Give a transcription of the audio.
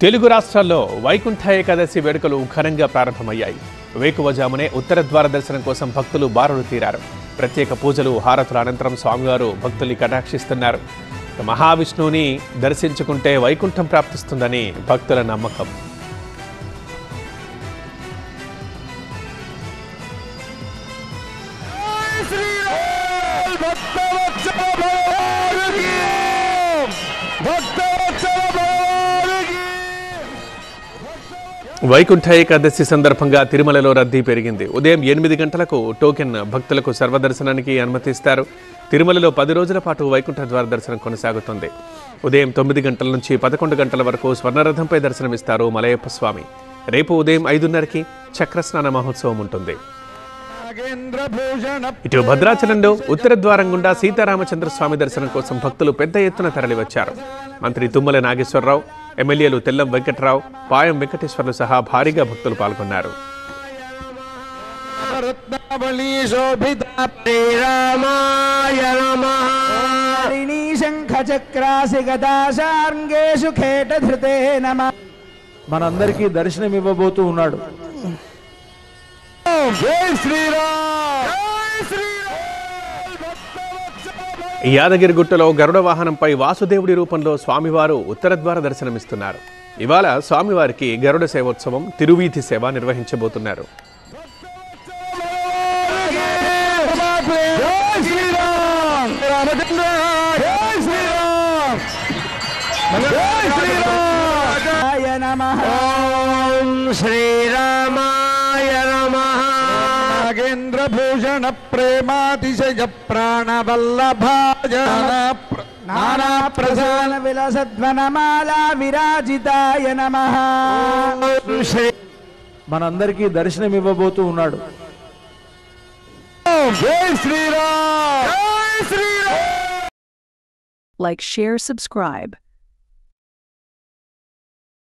తెలుగు రాష్ట్రాల్లో వైకుంఠ ఏకాదశి వేడుకలు ఘనంగా ప్రారంభమయ్యాయి. వేకువజామునే ఉత్తర ద్వార దర్శనం కోసం భక్తులు బారులు తీరారు. ప్రత్యేక పూజలు, హారతుల అనంతరం స్వామివారు భక్తుల్ని కటాక్షిస్తున్నారు. మహావిష్ణువుని దర్శించుకుంటే వైకుంఠం ప్రాప్తిస్తుందని భక్తుల నమ్మకం. వైకుంఠ ఏకాదశి సందర్భంగా తిరుమలలో రద్దీ పెరిగింది. ఉదయం 8 గంటలకు టోకెన్ భక్తులకు సర్వదర్శనానికి అనుమతిస్తారు. తిరుమలలో 10 రోజుల పాటు వైకుంఠ ద్వార దర్శనం కొనసాగుతుంది. ఉదయం 9 గంటల నుంచి 11 గంటల వరకు స్వర్ణరథంపై దర్శనమిస్తారు మలయప్ప స్వామి. రేపు ఉదయం 5:30కి చక్రస్నాన మహోత్సవం ఉంటుంది. ఇటు భద్రాచలంలో ఉత్తర ద్వారం గుండా సీతారామచంద్ర స్వామి దర్శనం కోసం భక్తులు పెద్ద ఎత్తున తరలివచ్చారు. మంత్రి తుమ్మల నాగేశ్వరరావు, ఎమ్మెల్యేలు తెల్లం వెంకట్రావు, పాయం వెంకటేశ్వర్లు సహా భారీగా భక్తులు పాల్గొన్నారు. మనందరికీ దర్శనం ఇవ్వబోతూ ఉన్నాడు. యాదగిరిగుట్టలో గరుడ వాహనంపై వాసుదేవుడి రూపంలో స్వామివారు ఉత్తర ద్వార దర్శనమిస్తున్నారు. ఇవాళ స్వామివారికి గరుడ సేవోత్సవం, తిరువీధి సేవ నిర్వహించబోతున్నారు. నాగేంద్రభూషణ ప్రేమాతిశయ ప్రాణవల్లభాయ నానా ప్రధాన విలసధ్వనమాలా విరాజితాయ నమః. మనందరికీ దర్శనం ఇవ్వబోతూ ఉన్నాడు. జై శ్రీరామ్. Like, share, subscribe.